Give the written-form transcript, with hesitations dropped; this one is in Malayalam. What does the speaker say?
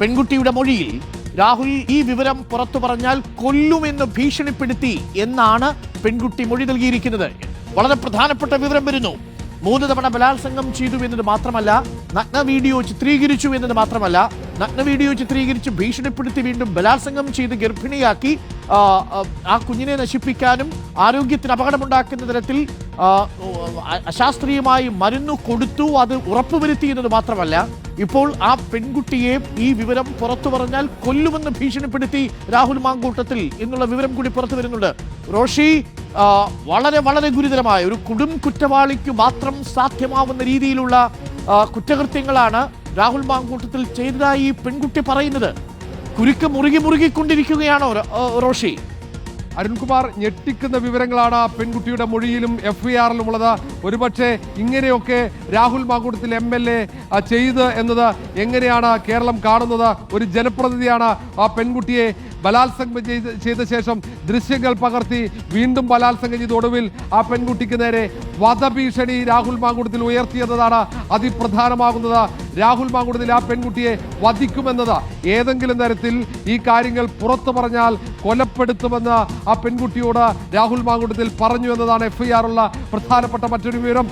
പെൺകുട്ടിയുടെ മൊഴിയിൽ രാഹുൽ ഈ വിവരം പുറത്തു പറഞ്ഞാൽ കൊല്ലുമെന്ന് ഭീഷണിപ്പെടുത്തി എന്നാണ് പെൺകുട്ടി മൊഴി നൽകിയിരിക്കുന്നത്. വളരെ പ്രധാനപ്പെട്ട വിവരം വരുന്നു. 3 തവണ ബലാത്സംഗം ചെയ്തു എന്നത് മാത്രമല്ല, നഗ്ന വീഡിയോ ചിത്രീകരിച്ചു എന്നത് മാത്രമല്ല, നഗ്ന വീഡിയോ ചിത്രീകരിച്ച് ഭീഷണിപ്പെടുത്തി വീണ്ടും ബലാത്സംഗം ചെയ്ത് ഗർഭിണിയാക്കി ആ കുഞ്ഞിനെ നശിപ്പിക്കാനും ആരോഗ്യത്തിന് അപകടമുണ്ടാക്കുന്ന തരത്തിൽ അശാസ്ത്രീയമായി മരുന്ന് കൊടുത്തു, അത് ഉറപ്പുവരുത്തി എന്നത് മാത്രമല്ല, ഇപ്പോൾ ആ പെൺകുട്ടിയെ ഈ വിവരം പുറത്തു പറഞ്ഞാൽ കൊല്ലുമെന്ന് ഭീഷണിപ്പെടുത്തി രാഹുൽ മാങ്കൂട്ടത്തിൽ എന്നുള്ള വിവരം കൂടി പുറത്തു വരുന്നുണ്ട്. റോഷി, വളരെ വളരെ ഗുരുതരമായ ഒരു കൊടും കുറ്റവാളിക്ക് മാത്രം സാധ്യമാവുന്ന രീതിയിലുള്ള കുറ്റകൃത്യങ്ങളാണ് രാഹുൽ മാങ്കൂട്ടത്തിൽ ചെയ്തതായി ഈ പെൺകുട്ടി പറയുന്നത്. കുരുക്ക് മുറുകിക്കൊണ്ടിരിക്കുകയാണോ റോഷി? അരുൺകുമാർ, ഞെട്ടിക്കുന്ന വിവരങ്ങളാണ് പെൺകുട്ടിയുടെ മൊഴിയിലും FIR-ലും ഉള്ളത്. ഒരുപക്ഷെ ഇങ്ങനെയൊക്കെ രാഹുൽ മാങ്കൂട്ടത്തിൽ MLA ചെയ്ത് എന്നത് എങ്ങനെയാണ് കേരളം കാണുന്നത്? ഒരു ജനപ്രതിനിധിയാണ് ആ പെൺകുട്ടിയെ ബലാത്സംഗം ചെയ്ത ശേഷം ദൃശ്യങ്ങൾ പകർത്തി വീണ്ടും ബലാത്സംഗം ചെയ്ത് ഒടുവിൽ ആ പെൺകുട്ടിക്ക് നേരെ വധഭീഷണി രാഹുൽ മാങ്കൂട്ടത്തിൽ ഉയർത്തിയെന്നതാണ് അതിപ്രധാനമാകുന്നത്. രാഹുൽ മാങ്കൂട്ടത്തിൽ ആ പെൺകുട്ടിയെ വധിക്കുമെന്നത്, ഏതെങ്കിലും തരത്തിൽ ഈ കാര്യങ്ങൾ പുറത്തു പറഞ്ഞാൽ കൊലപ്പെടുത്തുമെന്ന് ആ പെൺകുട്ടിയോട് രാഹുൽ മാങ്കൂട്ടത്തിൽ പറഞ്ഞു എന്നതാണ് FIR-ഉള്ള പ്രധാനപ്പെട്ട മറ്റൊരു വിവരം.